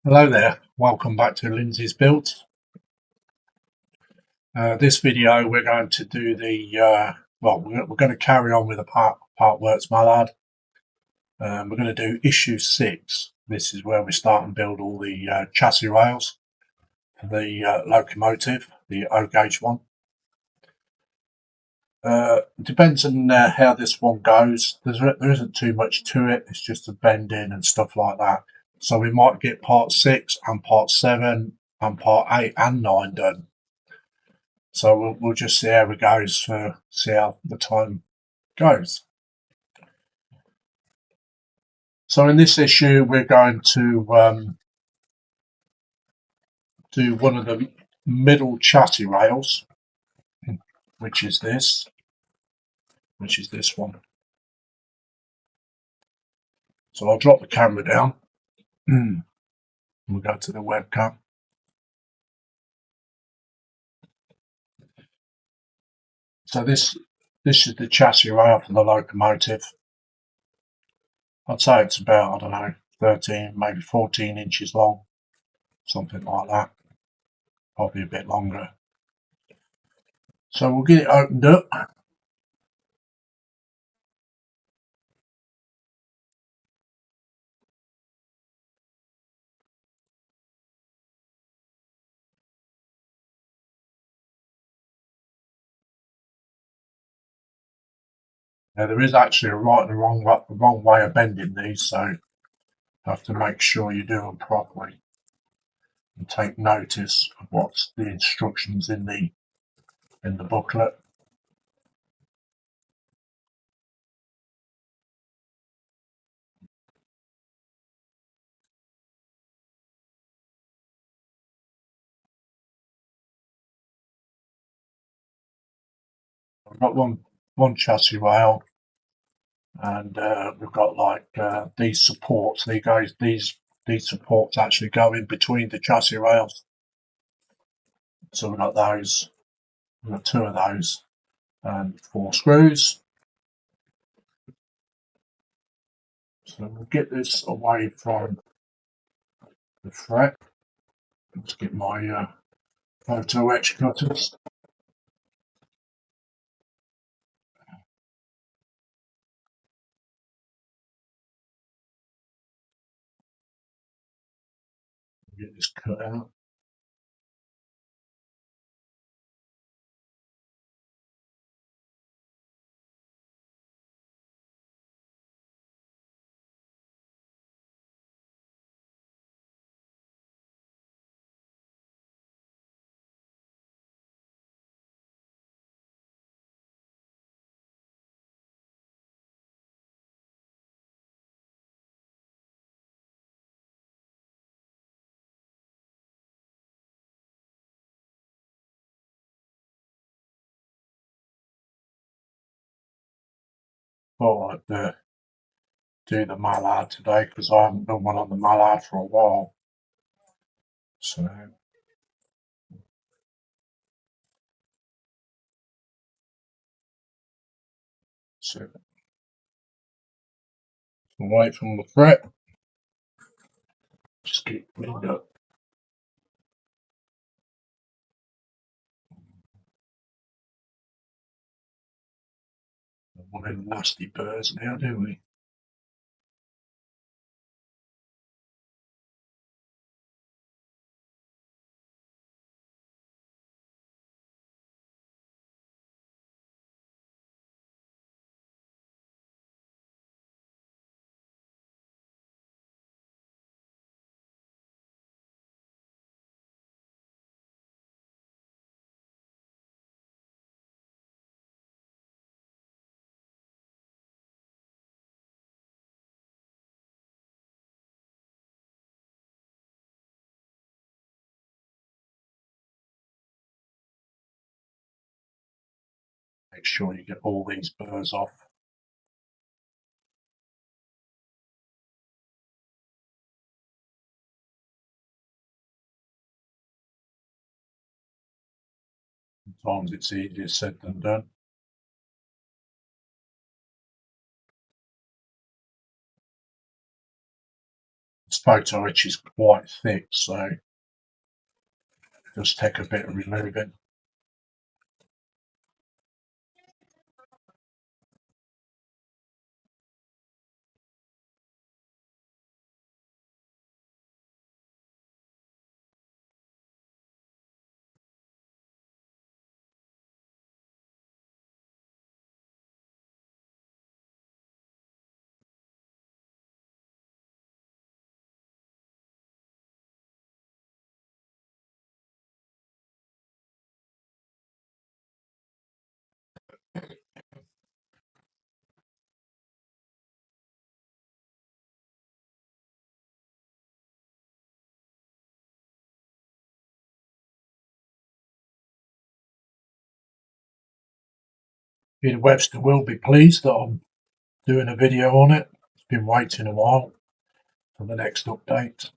Hello there, welcome back to Lindsay's Build. This video we're going to do we're going to carry on with the part works Mallard. We're going to do issue 6. This is where we start and build all the chassis rails for the locomotive, the O gauge one. It depends on how this one goes. There isn't too much to it, it's just a bending and stuff like that. So we might get part 6 and part 7 and part 8 and 9 done. So we'll just see how it goes see how the time goes. So in this issue, we're going to do one of the middle chassis rails, which is this one. So I'll drop the camera down. We'll go to the webcam. So this is the chassis rail for the locomotive. I'd say it's about, I don't know, 13, maybe 14 inches long, something like that. Probably a bit longer. So we'll get it opened up. Now there is actually a right and a wrong way of bending these, so you have to make sure you do them properly and take notice of what's the instructions in the booklet. I've got one chassis rail, and we've got like these supports. These supports actually go in between the chassis rails. So we've got those. We've got 2 of those and 4 screws. So we'll get this away from the fret. Let's get my photo etch cutters. Get this cut out. Thought I'd do the Mallard today because I haven't done one on the Mallard for a while. So away from the fret, just keep cleaned up. One of them nasty burrs now, do we? Make sure you get all these burrs off. Sometimes it's easier said than done. This photo edge is quite thick, so just take a bit of removing. Peter Webster will be pleased that I'm doing a video on it. It's been waiting a while for the next update.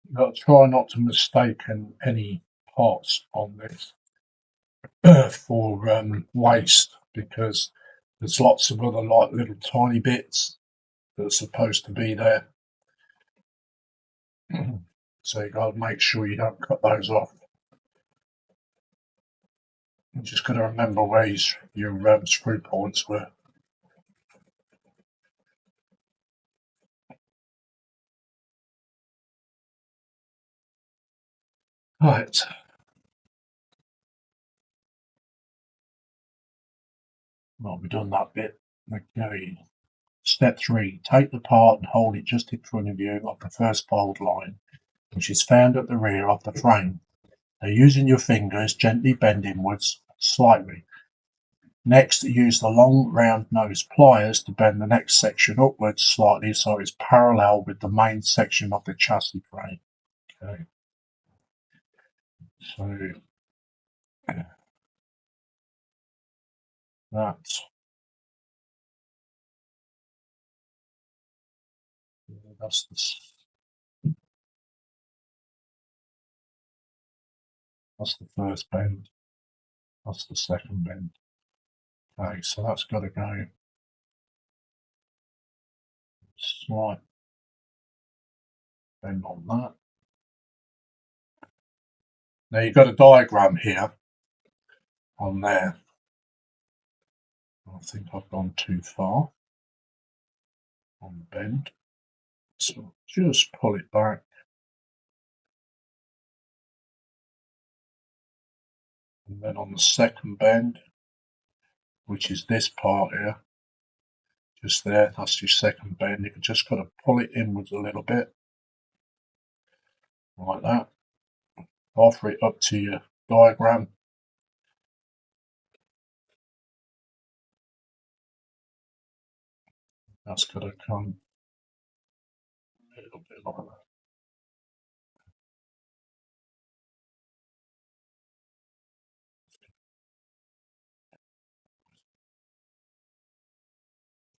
You've got to try not to mistake any parts on this for waste, because there's lots of other like little tiny bits that are supposed to be there. So you've got to make sure you don't cut those off. You just got to remember where your screw points were. Right. Well, we've done that bit. Okay. Step 3. Take the part and hold it just in front of you of the first fold line, which is found at the rear of the frame. Now, using your fingers, gently bend inwards slightly. Next, use the long round nose pliers to bend the next section upwards slightly so it's parallel with the main section of the chassis frame. Okay. So that's the first bend. That's the second bend. Okay, so that's got to go slight bend on that. Now you've got a diagram here on there. I think I've gone too far on the bend. So just pull it back. And then on the second bend, which is this part here, just there, that's your second bend. You've just got to pull it inwards a little bit, like that. Offer it up to your diagram. That's got to come a little bit like that.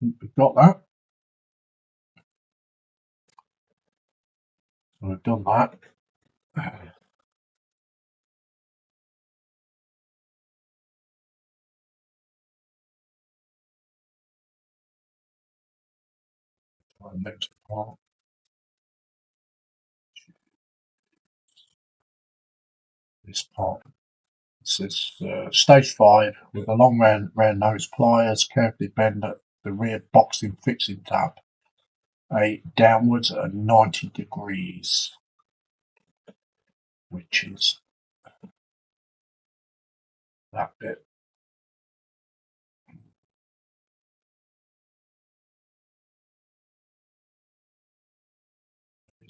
We've got that. So we've done that. Next part. This part. It says stage 5 with a long round nose pliers, carefully bend at the rear boxing fixing tab, downwards at 90 degrees, which is that bit.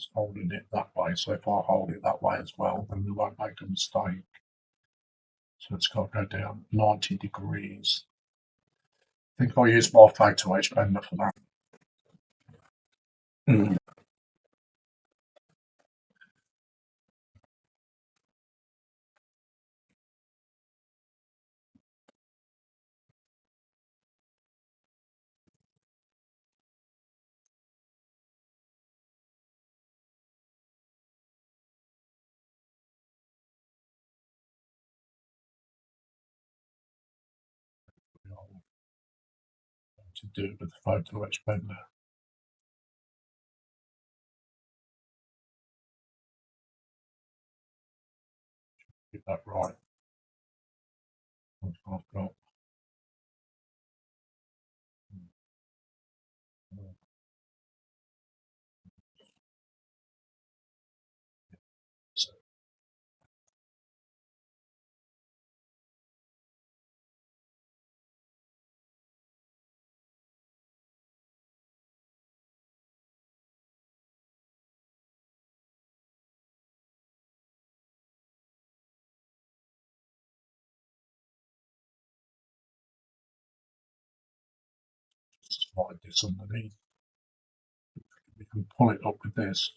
is holding it that way. So if I hold it that way as well, then we won't make a mistake. So it's got to go down 90 degrees. I think I'll use my photo edge bender for that. Mm. To do with the photo edge bender. Get that right. I've got. So slide this underneath. We can pull it up with this.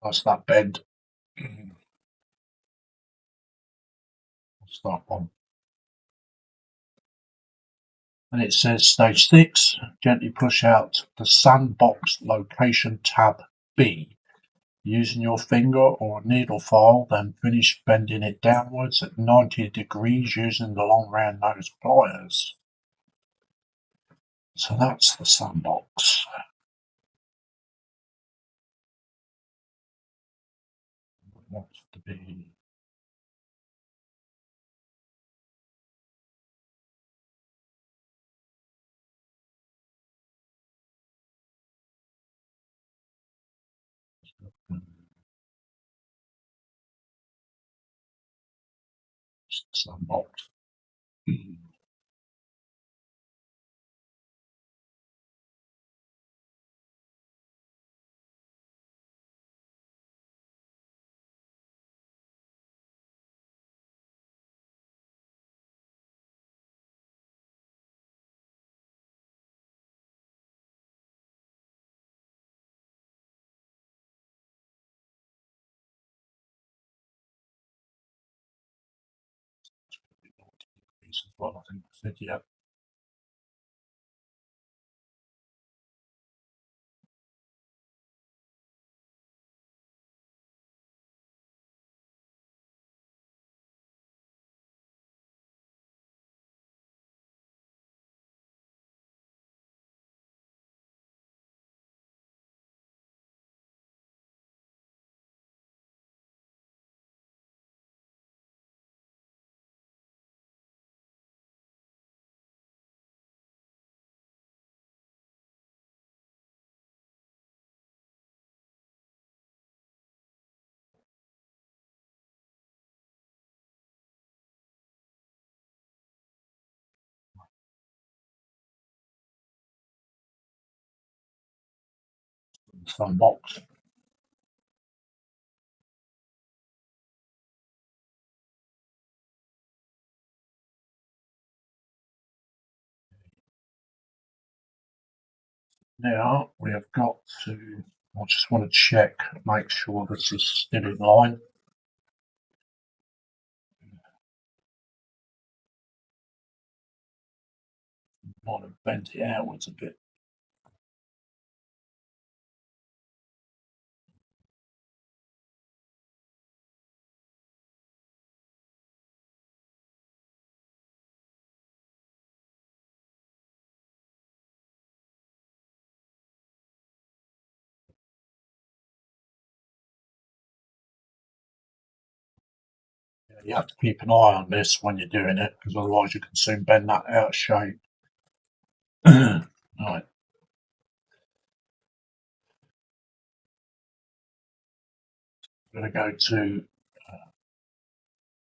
That's that bend. That's that one. And it says stage 6, gently push out the sandbox location tab B using your finger or a needle file, then finish bending it downwards at 90 degrees using the long round nose pliers. So that's the sandbox. It wants to be sandbox. As well, I think I said, yeah. Sandbox. Now we have got to, I just want to check, make sure this is still in line. Might have bent it outwards a bit. You have to keep an eye on this when you're doing it, because otherwise you can soon bend that out of shape. Right, I'm going to go to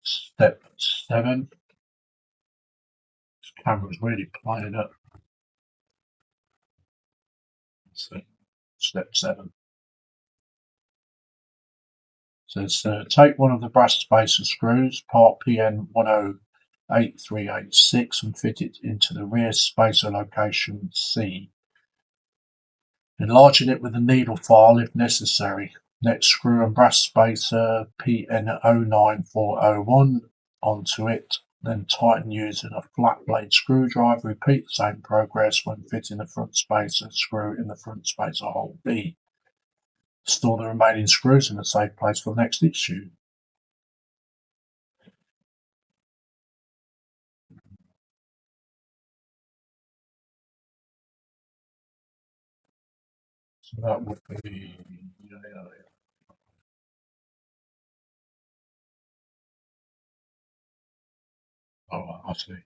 step 7. This camera's really playing up. So, step 7 says take one of the brass spacer screws, part PN 108386, and fit it into the rear spacer location C, enlarging it with a needle file if necessary. Next, screw a brass spacer PN09401 onto it, then tighten using a flat blade screwdriver. Repeat the same progress when fitting the front spacer screw in the front spacer hole B. Store the remaining screws in a safe place for the next issue. So that would be, oh, I see.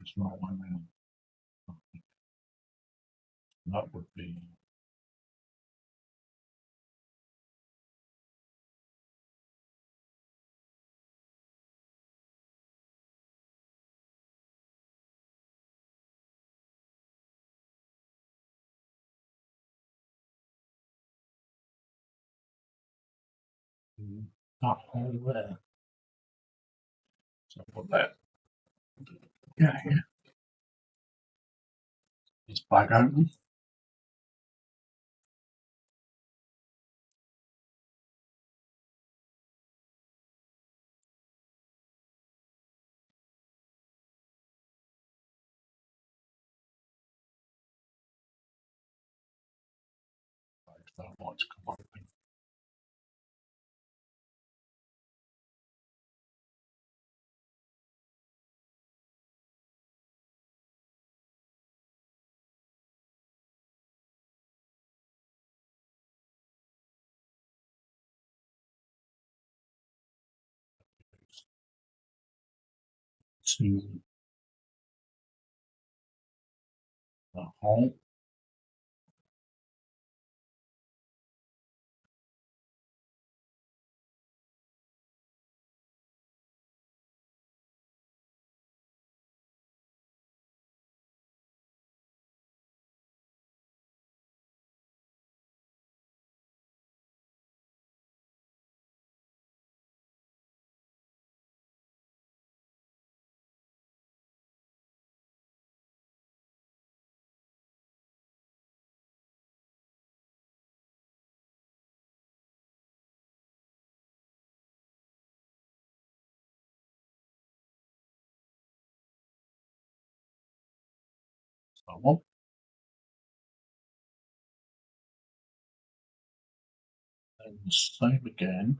It's not one round. That would be, that hole there. So put that, yeah, here. It's back open. I don't want to come open. To the hole. So one. And the same again.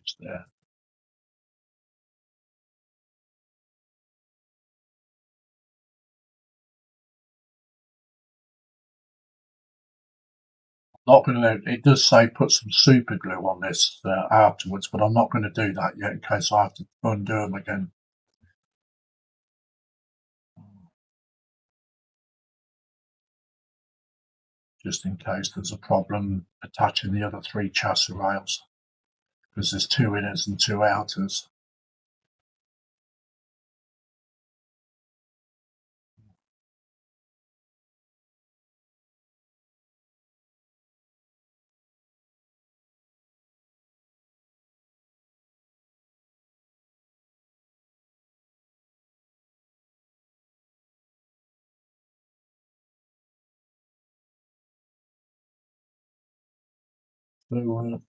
Just there. Not going to. It does say put some super glue on this afterwards, but I'm not going to do that yet in case I have to undo them again. Just in case there's a problem attaching the other 3 chassis rails, because there's 2 inners and 2 outers. So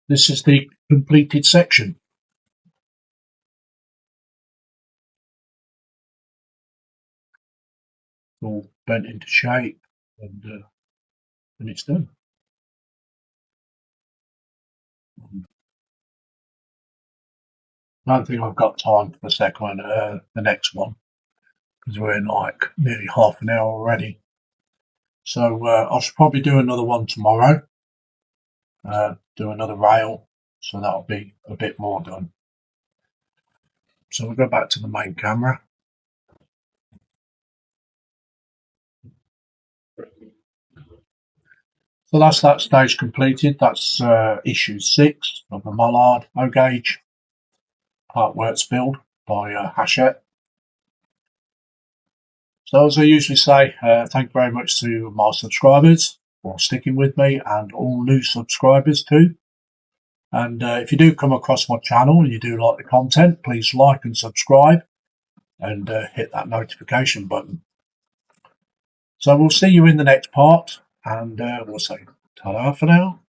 this is the completed section. All bent into shape, and it's done. I don't think I've got time for the next one, because we're in like nearly half an hour already. So I should probably do another one tomorrow. Do another rail, so that'll be a bit more done. So we'll go back to the main camera. So that's that stage completed. That's issue 6 of the Mallard O gauge part works build by Hachette. So as I usually say, thank you very much to my subscribers for sticking with me, and all new subscribers too. And if you do come across my channel and you do like the content, please like and subscribe, and hit that notification button. So we'll see you in the next part, and we'll say ta-da for now.